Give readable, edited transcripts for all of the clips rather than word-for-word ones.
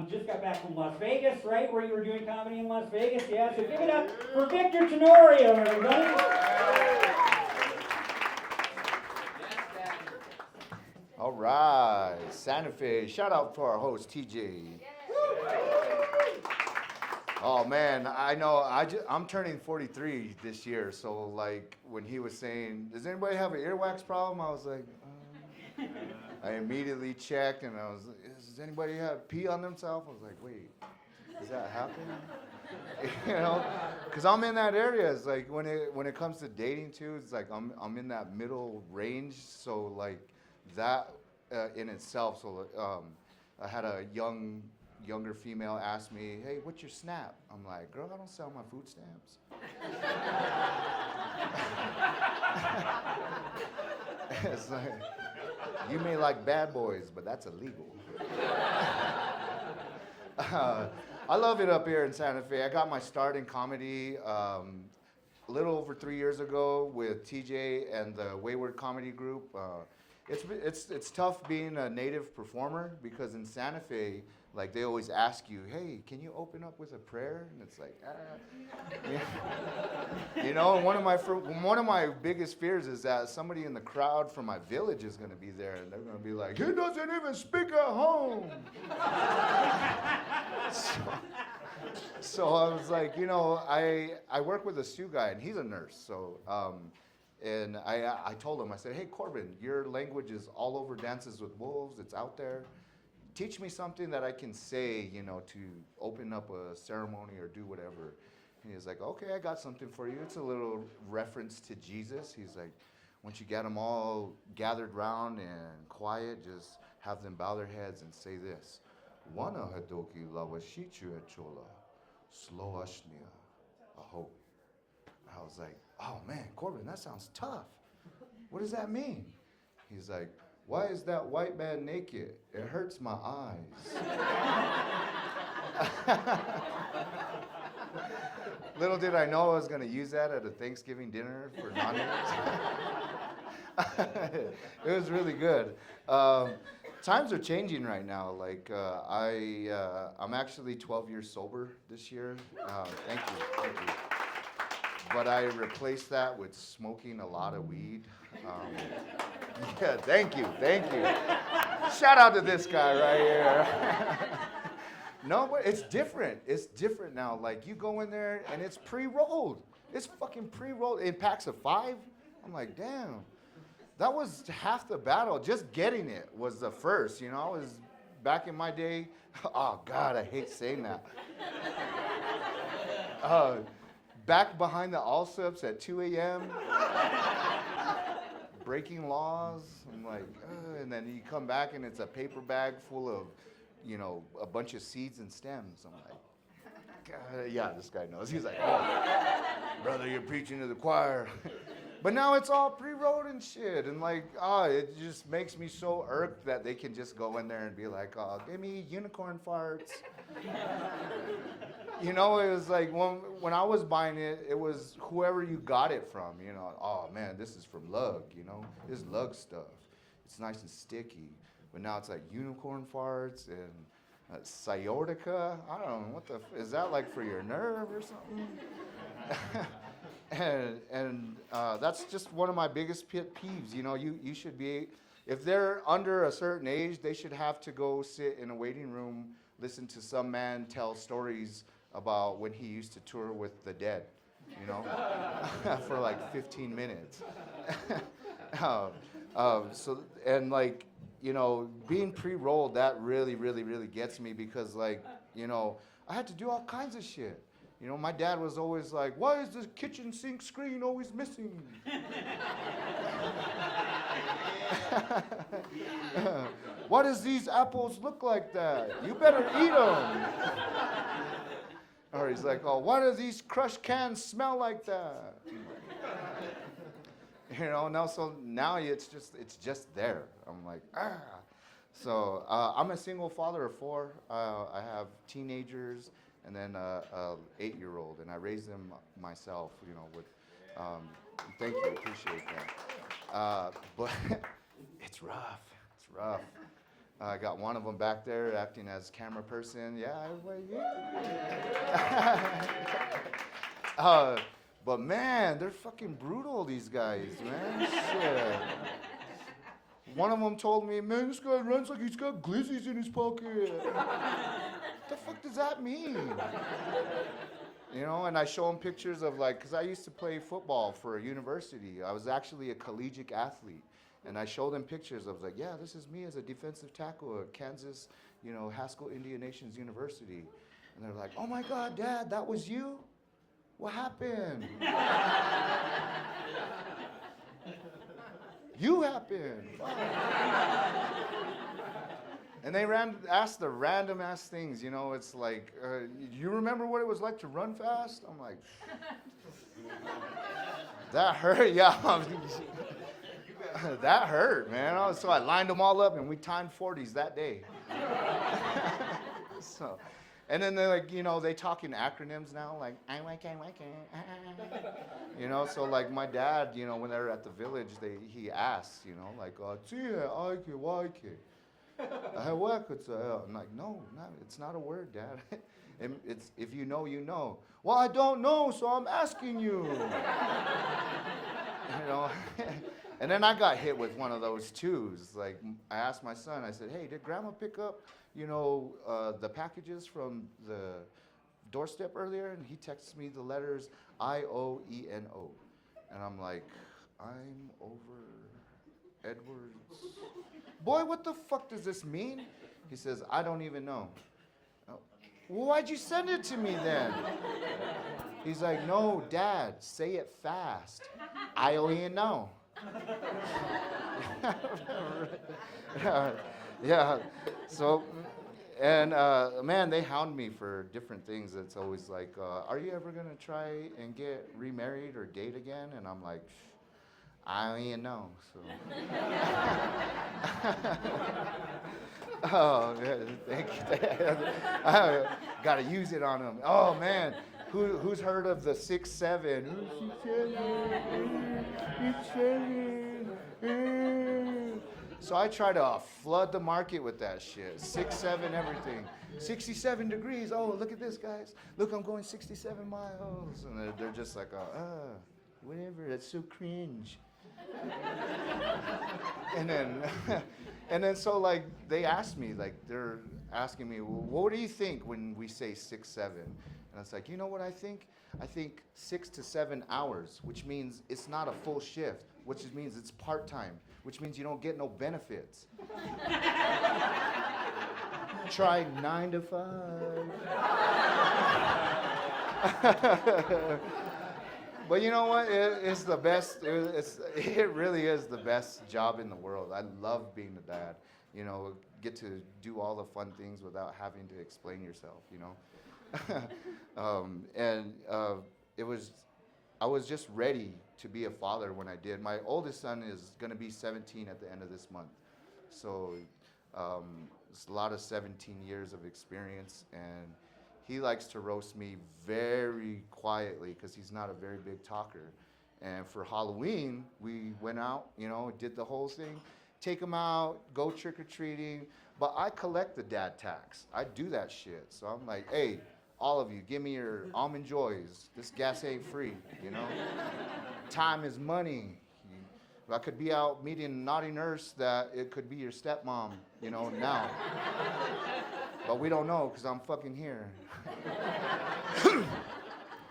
Just got back from Las Vegas, right, where you were doing comedy in Las Vegas. Yeah, so give it up for Victor Tenorio, everybody. All right, Santa Fe. Shout out to our host, TJ. Oh man, I know. I'm turning 43 this year, so like when he was saying, "Does anybody have an earwax problem?" I was like, I immediately checked, and I was, "Does anybody have pee on themselves?" I was like, "Wait, does that happen?" You know, because I'm in that area. It's like when it comes to dating too, it's like I'm in that middle range. So like that in itself. So I had a younger female ask me, "Hey, what's your snap?" I'm like, "Girl, I don't sell my food stamps." It's like, you may like bad boys, but that's illegal. I love it up here in Santa Fe. I got my start in comedy a little over 3 years ago with TJ and the Wayward Comedy Group. It's tough being a native performer because in Santa Fe, like they always ask you, "Hey, can you open up with a prayer?" And it's like, you know. And one of my biggest fears is that somebody in the crowd from my village is going to be there, and they're going to be like, "He doesn't even speak at home." So I was like, I work with a Sioux guy, and he's a nurse. So, and I told him, I said, "Hey, Corbin, your language is all over Dances with Wolves. It's out there. Teach me something that I can say, to open up a ceremony or do whatever." And he's like, "Okay, I got something for you. It's a little reference to Jesus." He's like, "Once you get them all gathered round and quiet, just have them bow their heads and say this. Wana hadoki lawashichu echola, sloashnia, aho." I was like, "Oh man, Corbin, that sounds tough. What does that mean?" He's like, "Why is that white man naked? It hurts my eyes." Little did I know I was going to use that at a Thanksgiving dinner for non-natives. It was really good. Times are changing right now. Like I'm actually 12 years sober this year. Thank you. But I replaced that with smoking a lot of weed. Yeah, thank you. Shout out to this guy right here. No, but it's different. It's different now. Like you go in there and it's pre-rolled. It's fucking pre-rolled in packs of 5. I'm like, damn. That was half the battle. Just getting it was the first. I was back in my day. Oh God, I hate saying that. Back behind the Allsups at 2 a.m. breaking laws. I'm like, ugh. And then you come back and it's a paper bag full of, a bunch of seeds and stems. I'm like, God, yeah, this guy knows. He's like, "Oh, brother, you're preaching to the choir." But now it's all pre-rolled and shit. And like, it just makes me so irked that they can just go in there and be like, "Oh, give me unicorn farts." It was like when I was buying it, it was whoever you got it from, "Oh man, this is from Lug, this is Lug stuff. It's nice and sticky." But now it's like unicorn farts and sciatica. I don't know, is that like for your nerve or something? and that's just one of my biggest pet peeves. You should be, if they're under a certain age, they should have to go sit in a waiting room, listen to some man tell stories about when he used to tour with the Dead, for like 15 minutes. So and like being pre-rolled, that really, really, really gets me because like I had to do all kinds of shit. My dad was always like, "Why is the kitchen sink screen always missing?" "Why does these apples look like that? You better eat them." Or he's like, "Oh, why do these crushed cans smell like that?" Now it's just there. I'm like, ah. So I'm a single father of 4. I have teenagers and then a 8-year-old, and I raise them myself. With thank you, appreciate that. But it's rough. I got one of them back there acting as camera person. Yeah, everybody, yeah. But man, they're fucking brutal, these guys, man. Shit. One of them told me, man, this guy runs like he's got glizzies in his pocket. What the fuck does that mean? You know, and I show them pictures of like, because I used to play football for a university. I was actually a collegiate athlete. And I show them pictures. I was like, yeah, this is me as a defensive tackle at Kansas, you know, Haskell Indian Nations University. And they're like, oh my God, Dad, that was you? What happened? You happened. And they asked the random ass things, you know, it's like, you remember what it was like to run fast? I'm like, that hurt, yeah. That hurt, man. So I lined them all up and we timed 40s that day. So, and then they're like, you know, they talk in acronyms now, like, you know, so like my dad, you know, when they were at the village, he asks, you know, like, I'm like, no, it's not a word, Dad. It's, if you know, you know. Well, I don't know, so I'm asking you. You know. And then I got hit with one of those twos. Like, I asked my son, I said, hey, did Grandma pick up, you know, the packages from the doorstep earlier? And he texts me the letters IOENO. And I'm like, I'm over Edwards. Boy, what the fuck does this mean? He says, I don't even know. Well, why'd you send it to me then? He's like, no, Dad, say it fast. IOENO. Yeah. So, and man, they hound me for different things. It's always like, are you ever gonna try and get remarried or date again? And I'm like, I don't even know. So. Oh, thank you. I gotta use it on them. Oh man. Who's heard of the 6'7"? So I try to flood the market with that shit. 6'7", everything. 67 degrees. Oh, look at this, guys. Look, I'm going 67 miles. And they're just like, whatever. That's so cringe. And then so like they asked me, like they're asking me, well, what do you think when we say 6'7"? And I was like, you know what I think? I think 6 to 7 hours, which means it's not a full shift, which means it's part-time, which means you don't get no benefits. Try 9 to 5. But you know what? It's the best. It really is the best job in the world. I love being a dad. You know, get to do all the fun things without having to explain yourself, you know? I was just ready to be a father when I did. My oldest son is going to be 17 at the end of this month. So it's a lot of 17 years of experience, and he likes to roast me very quietly because he's not a very big talker. And for Halloween, we went out, you know, did the whole thing, take him out, go trick-or-treating, but I collect the dad tax. I do that shit. So I'm like, hey, all of you, give me your almond joys. This gas ain't free, you know? Time is money. I could be out meeting a naughty nurse that it could be your stepmom, you know, now. But we don't know because I'm fucking here.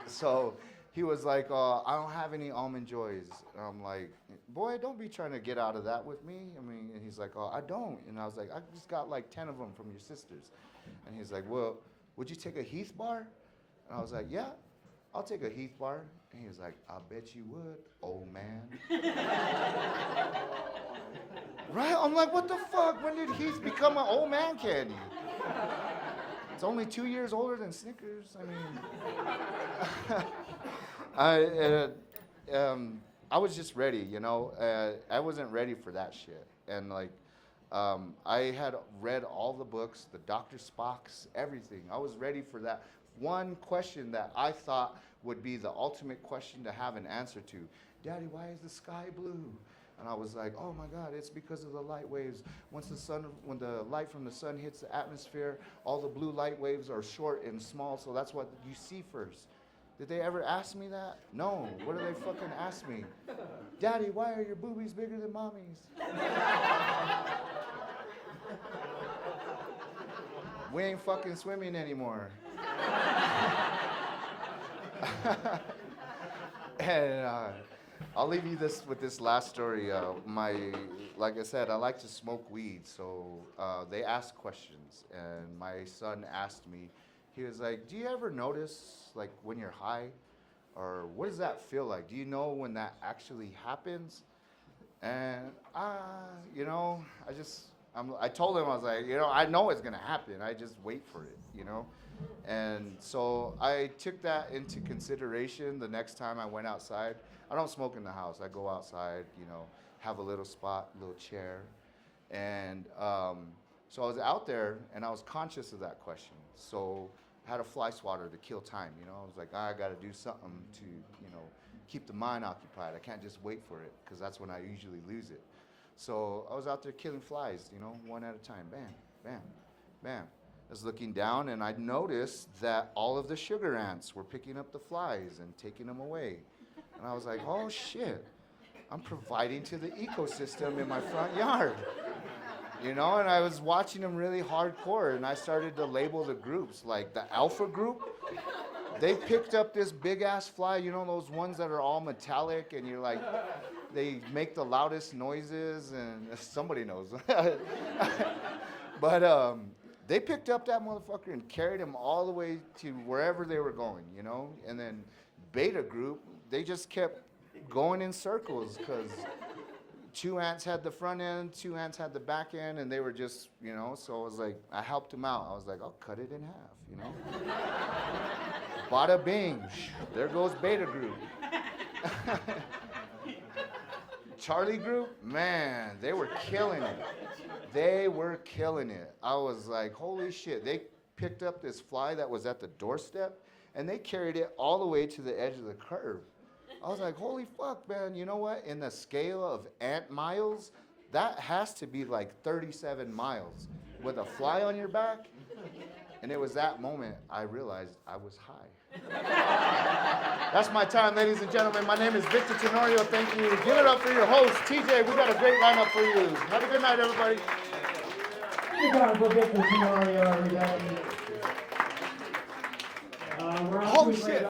So he was like, I don't have any almond joys. And I'm like, boy, don't be trying to get out of that with me. I mean, and he's like, I don't. And I was like, I just got like 10 of them from your sisters. And he's like, well, would you take a Heath bar? And I was like, yeah, I'll take a Heath bar. And he was like, I bet you would, old man. Right? I'm like, what the fuck? When did Heath become an old man candy? It's only 2 years older than Snickers. I mean, I was just ready, you know. I wasn't ready for that shit. And like, I had read all the books, the Dr. Spock's, everything. I was ready for that one question that I thought would be the ultimate question to have an answer to. Daddy, why is the sky blue? And I was like, oh my God, it's because of the light waves. When the light from the sun hits the atmosphere, all the blue light waves are short and small, so that's what you see first. Did they ever ask me that? No. What do they fucking ask me? Daddy, why are your boobies bigger than mommy's? We ain't fucking swimming anymore. And I'll leave you with this last story. Like I said, I like to smoke weed, so they ask questions, and my son asked me. He was like, "Do you ever notice, like, when you're high, or what does that feel like? Do you know when that actually happens?" And I told him, I was like, I know it's gonna happen. I just wait for it, And so I took that into consideration the next time I went outside. I don't smoke in the house. I go outside, have a little spot, a little chair. And so I was out there and I was conscious of that question. So I had a fly swatter to kill time, I was like, I gotta do something to, keep the mind occupied. I can't just wait for it because that's when I usually lose it. So I was out there killing flies, one at a time. Bam, bam, bam. I was looking down and I noticed that all of the sugar ants were picking up the flies and taking them away. And I was like, oh shit, I'm providing to the ecosystem in my front yard. And I was watching them really hardcore, and I started to label the groups, like the alpha group. They picked up this big ass fly, those ones that are all metallic, and you're like, they make the loudest noises, and somebody knows. But they picked up that motherfucker and carried him all the way to wherever they were going, And then beta group, they just kept going in circles because 2 ants had the front end, 2 ants had the back end, and they were just, so I was like, I helped them out. I was like, I'll cut it in half, Bada bing, there goes beta group. Charlie group, man, they were killing it. They were killing it. I was like, holy shit. They picked up this fly that was at the doorstep, and they carried it all the way to the edge of the curb. I was like, holy fuck, man, you know what? In the scale of ant miles, that has to be like 37 miles with a fly on your back. And it was that moment I realized I was high. That's my time, ladies and gentlemen. My name is Victor Tenorio. Thank you. Give it up for your host, TJ. We got a great lineup for you. Have a good night, everybody. Good job for Victor Tenorio, everybody. We're on Oh, to shit.